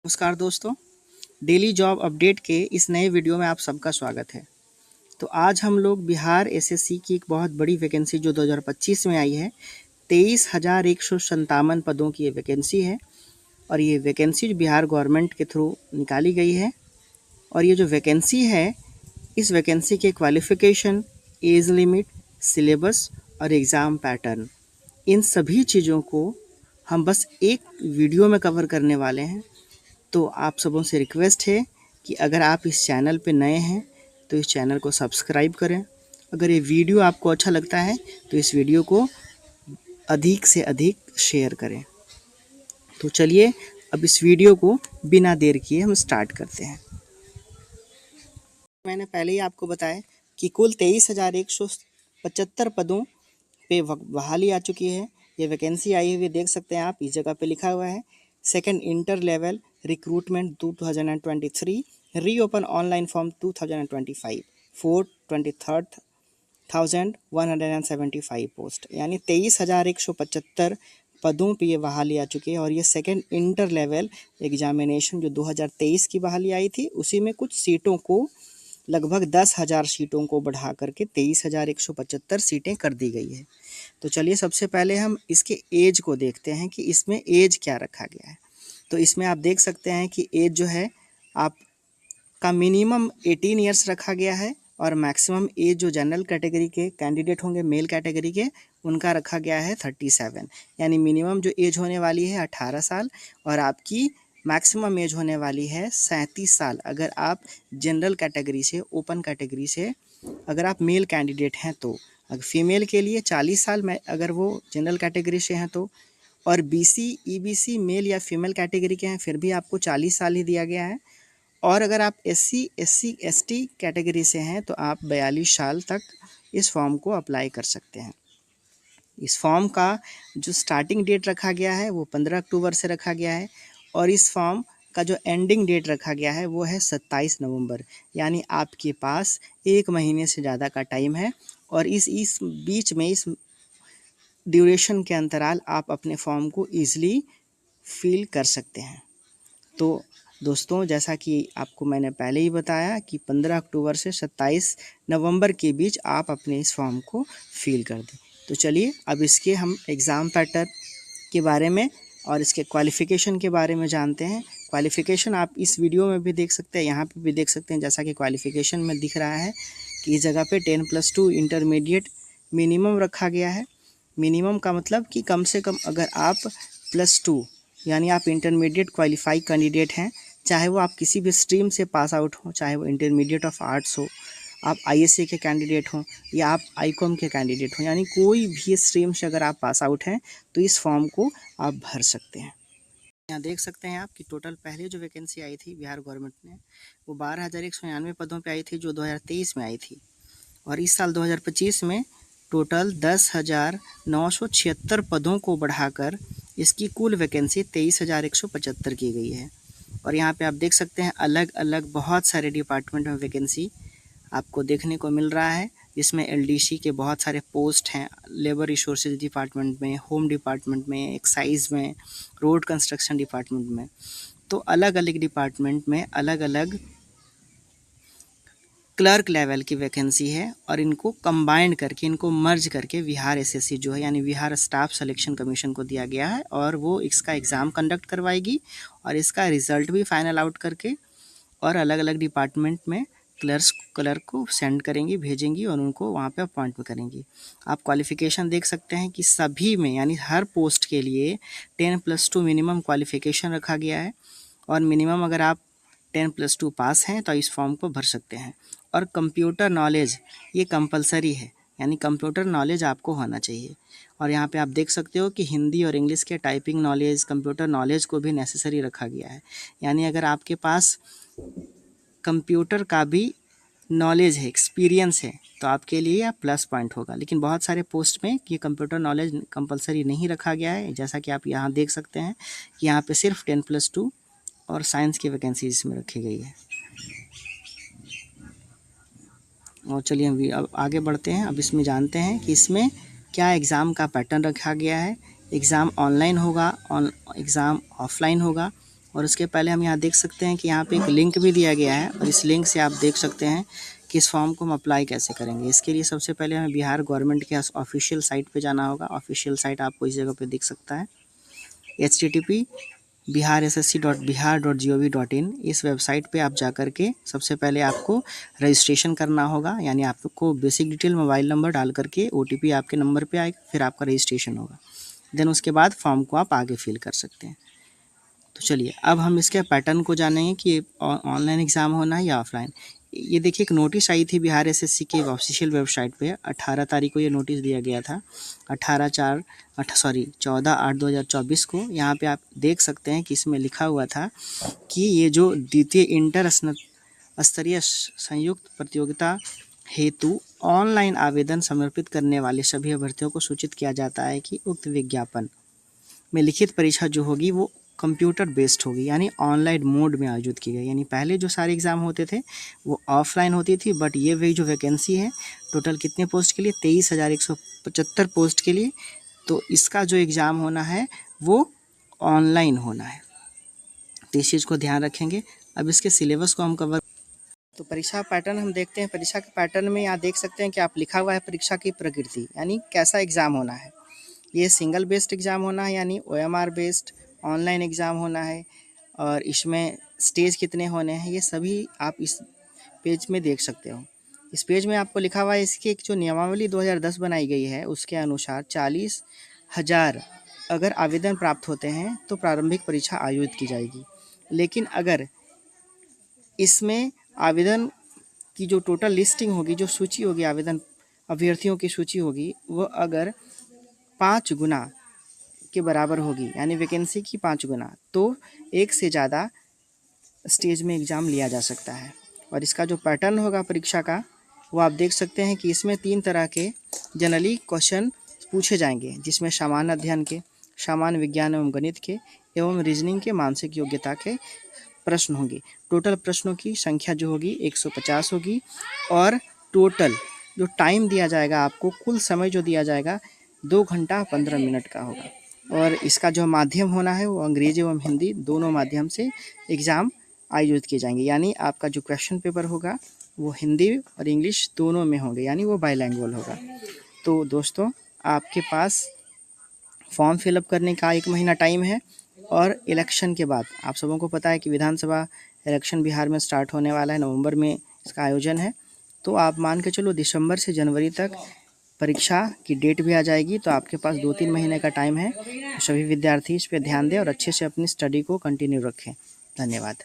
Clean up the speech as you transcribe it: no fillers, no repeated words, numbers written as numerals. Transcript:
नमस्कार दोस्तों, daily job update के इस नए वीडियो में आप सबका स्वागत है। तो आज हम लोग बिहार एसएससी की एक बहुत बड़ी वैकेंसी जो 2025 में आई है, 23,157 पदों की ये वैकेंसी है और ये वैकेंसी जो बिहार गवर्नमेंट के थ्रू निकाली गई है। और ये जो वैकेंसी है, इस वैकेंसी के क्वालिफ़िकेशन, एज लिमिट, सिलेबस और एग्ज़ाम पैटर्न, इन सभी चीज़ों को हम बस एक वीडियो में कवर करने वाले हैं। तो आप सबों से रिक्वेस्ट है कि अगर आप इस चैनल पे नए हैं तो इस चैनल को सब्सक्राइब करें। अगर ये वीडियो आपको अच्छा लगता है तो इस वीडियो को अधिक से अधिक शेयर करें। तो चलिए अब इस वीडियो को बिना देर किए हम स्टार्ट करते हैं। मैंने पहले ही आपको बताया कि कुल 23,175 पदों पे बहाली आ चुकी है। ये वैकेंसी आई हुई देख सकते हैं आप, इस जगह पे लिखा हुआ है second inter level recruitment 2023 reopen online form 2025 four 23,175 post, यानी 23,175 पदों पे ये बहाली आ चुकी है। और ये सेकंड इंटर लेवल एग्जामिनेशन जो 2023 की बहाली आई थी, उसी में कुछ सीटों को लगभग 10,000 सीटों को बढ़ा करके 23,175 सीटें कर दी गई है। तो चलिए सबसे पहले हम इसके एज को देखते हैं कि इसमें एज क्या रखा गया है। तो इसमें आप देख सकते हैं कि एज जो है आपका मिनिमम 18 ईयर्स रखा गया है और मैक्सिमम एज जो जनरल कैटेगरी के कैंडिडेट होंगे मेल कैटेगरी के, उनका रखा गया है 37, यानी मिनिमम जो एज होने वाली है 18 साल और आपकी मैक्सिमम एज होने वाली है 37 साल। अगर आप जनरल कैटेगरी से, ओपन कैटेगरी से अगर आप मेल कैंडिडेट हैं तो, अगर फीमेल के लिए 40 साल में अगर वो जनरल कैटेगरी से हैं तो, और बीसी ईबीसी मेल या फीमेल कैटेगरी के हैं फिर भी आपको 40 साल ही दिया गया है। और अगर आप एससी एसटी कैटेगरी से हैं तो आप 42 साल तक इस फॉर्म को अप्लाई कर सकते हैं। इस फॉर्म का जो स्टार्टिंग डेट रखा गया है वो 15 अक्टूबर से रखा गया है और इस फॉर्म का जो एंडिंग डेट रखा गया है वो है 27 नवंबर, यानी आपके पास 1 महीने से ज़्यादा का टाइम है। और इस बीच में, इस ड्यूरेशन के अंतराल आप अपने फॉर्म को ईज़िली फिल कर सकते हैं। तो दोस्तों, जैसा कि आपको मैंने पहले ही बताया कि 15 अक्टूबर से 27 नवंबर के बीच आप अपने इस फॉर्म को फिल कर दें। तो चलिए अब इसके हम एग्ज़ाम पैटर्न के बारे में और इसके क्वालिफ़िकेशन के बारे में जानते हैं। क्वालिफ़िकेशन आप इस वीडियो में भी देख सकते हैं, यहाँ पे भी देख सकते हैं। जैसा कि क्वालिफ़िकेशन में दिख रहा है कि इस जगह पे 10+2 इंटरमीडिएट मिनिमम रखा गया है। मिनिमम का मतलब कि कम से कम अगर आप +2 यानी आप इंटरमीडिएट क्वालिफाई कैंडिडेट हैं, चाहे वो आप किसी भी स्ट्रीम से पास आउट हो, चाहे वो इंटरमीडिएट ऑफ आर्ट्स हो, आप आईएससी के कैंडिडेट हों या आप आईकॉम के कैंडिडेट हों, यानी कोई भी स्ट्रीम से अगर आप पास आउट हैं तो इस फॉर्म को आप भर सकते हैं। यहाँ देख सकते हैं आप कि टोटल पहले जो वैकेंसी आई थी बिहार गवर्नमेंट ने, वो 12,199 पदों पे आई थी जो 2023 में आई थी। और इस साल 2025 में टोटल 10,976 पदों को बढ़ाकर इसकी कुल वैकेंसी 23,175 की गई है। और यहाँ पे आप देख सकते हैं अलग अलग बहुत सारे डिपार्टमेंट में वैकेंसी आपको देखने को मिल रहा है, जिसमें एलडीसी के बहुत सारे पोस्ट हैं, लेबर रिसोर्सेज डिपार्टमेंट में, होम डिपार्टमेंट में, एक्साइज में, रोड कंस्ट्रक्शन डिपार्टमेंट में। तो अलग अलग डिपार्टमेंट में अलग अलग क्लर्क लेवल की वैकेंसी है और इनको कंबाइंड करके, इनको मर्ज करके बिहार एसएससी जो है यानी बिहार स्टाफ सिलेक्शन कमीशन को दिया गया है और वो इसका एग्ज़ाम कंडक्ट करवाएगी और इसका रिज़ल्ट भी फाइनल आउट करके और अलग अलग डिपार्टमेंट में क्लर्क को सेंड करेंगी, भेजेंगी और उनको वहाँ पे अपॉइंट करेंगी। आप क्वालिफ़िकेशन देख सकते हैं कि सभी में यानी हर पोस्ट के लिए 10+2 मिनिमम क्वालिफ़िकेशन रखा गया है और मिनिमम अगर आप 10+2 पास हैं तो इस फॉर्म को भर सकते हैं। और कंप्यूटर नॉलेज ये कंपलसरी है, यानी कंप्यूटर नॉलेज आपको होना चाहिए। और यहाँ पे आप देख सकते हो कि हिंदी और इंग्लिश के टाइपिंग नॉलेज, कंप्यूटर नॉलेज को भी नेसेसरी रखा गया है। यानी अगर आपके पास कंप्यूटर का भी नॉलेज है, एक्सपीरियंस है, तो आपके लिए यह प्लस पॉइंट होगा। लेकिन बहुत सारे पोस्ट में ये कंप्यूटर नॉलेज कंपलसरी नहीं रखा गया है। जैसा कि आप यहाँ देख सकते हैं कि यहाँ पे सिर्फ 10+2 और साइंस की वैकेंसी इसमें रखी गई है। और चलिए हम अब आगे बढ़ते हैं। अब इसमें जानते हैं कि इसमें क्या एग्ज़ाम का पैटर्न रखा गया है। एग्ज़ाम ऑनलाइन होगा, एग्ज़ाम ऑफलाइन होगा और उसके पहले हम यहाँ देख सकते हैं कि यहाँ पे एक लिंक भी दिया गया है और इस लिंक से आप देख सकते हैं कि इस फॉर्म को हम अप्लाई कैसे करेंगे। इसके लिए सबसे पहले हमें बिहार गवर्नमेंट के ऑफिशियल साइट पे जाना होगा। ऑफिशियल साइट आपको इस जगह पे दिख सकता है, http://bihar.ssc.bihar.gov.in। इस वेबसाइट पे आप जा कर के सबसे पहले आपको रजिस्ट्रेशन करना होगा, यानी आपको बेसिक डिटेल मोबाइल नंबर डाल करके OTP आपके नंबर पे आएगा, फिर आपका रजिस्ट्रेशन होगा। देन उसके बाद फॉर्म को आप आगे फिल कर सकते हैं। तो चलिए अब हम इसके पैटर्न को जानेंगे कि ऑनलाइन एग्ज़ाम होना है या ऑफलाइन। ये देखिए एक नोटिस आई थी बिहार SSC के ऑफिशियल वेबसाइट पे, 18 तारीख को ये नोटिस दिया गया था, 14/8/2024 को। यहाँ पे आप देख सकते हैं कि इसमें लिखा हुआ था कि ये जो द्वितीय इंटर स्तरीय संयुक्त प्रतियोगिता हेतु ऑनलाइन आवेदन समर्पित करने वाले सभी अभ्यर्थियों को सूचित किया जाता है कि उक्त विज्ञापन में लिखित परीक्षा जो होगी वो कंप्यूटर बेस्ड होगी, यानी ऑनलाइन मोड में आयोजित की गई। यानी पहले जो सारे एग्ज़ाम होते थे वो ऑफलाइन होती थी, बट ये वही जो वैकेंसी है टोटल कितने पोस्ट के लिए, 23,175 पोस्ट के लिए, तो इसका जो एग्ज़ाम होना है वो ऑनलाइन होना है। तो इस चीज़ को ध्यान रखेंगे। अब इसके सिलेबस को हम कवर, तो परीक्षा पैटर्न हम देखते हैं। परीक्षा के पैटर्न में यहाँ देख सकते हैं कि आप लिखा हुआ है परीक्षा की प्रकृति, यानी कैसा एग्ज़ाम होना है। ये सिंगल बेस्ड एग्ज़ाम होना है, यानी OMR बेस्ड ऑनलाइन एग्ज़ाम होना है, और इसमें स्टेज कितने होने हैं ये सभी आप इस पेज में देख सकते हो। इस पेज में आपको लिखा हुआ है इसकी एक जो नियमावली 2010 बनाई गई है उसके अनुसार 40,000 अगर आवेदन प्राप्त होते हैं तो प्रारंभिक परीक्षा आयोजित की जाएगी। लेकिन अगर इसमें आवेदन की जो टोटल लिस्टिंग होगी, जो सूची होगी, आवेदन अभ्यर्थियों की सूची होगी, वो अगर 5 गुना के बराबर होगी, यानी वैकेंसी की 5 गुना, तो एक से ज़्यादा स्टेज में एग्ज़ाम लिया जा सकता है। और इसका जो पैटर्न होगा परीक्षा का वो आप देख सकते हैं कि इसमें 3 तरह के जनरली क्वेश्चन पूछे जाएंगे, जिसमें सामान्य अध्ययन के, सामान्य विज्ञान एवं गणित के एवं रीजनिंग के, मानसिक योग्यता के प्रश्न होंगे। टोटल प्रश्नों की संख्या जो होगी 150 होगी, और टोटल जो टाइम दिया जाएगा आपको, कुल समय जो दिया जाएगा 2 घंटा 15 मिनट का होगा। और इसका जो माध्यम होना है वो अंग्रेजी एवं हिंदी दोनों माध्यम से एग्ज़ाम आयोजित किए जाएंगे, यानी आपका जो क्वेश्चन पेपर होगा वो हिंदी और इंग्लिश दोनों में होंगे, यानी वो बाइलैंग्वेज होगा। तो दोस्तों आपके पास फॉर्म फिलअप करने का 1 महीना टाइम है, और इलेक्शन के बाद आप सबों को पता है कि विधानसभा इलेक्शन बिहार में स्टार्ट होने वाला है, नवंबर में इसका आयोजन है। तो आप मान के चलो दिसंबर से जनवरी तक परीक्षा की डेट भी आ जाएगी, तो आपके पास 2-3 महीने का टाइम है। तो सभी विद्यार्थी इस पर ध्यान दें और अच्छे से अपनी स्टडी को कंटिन्यू रखें। धन्यवाद।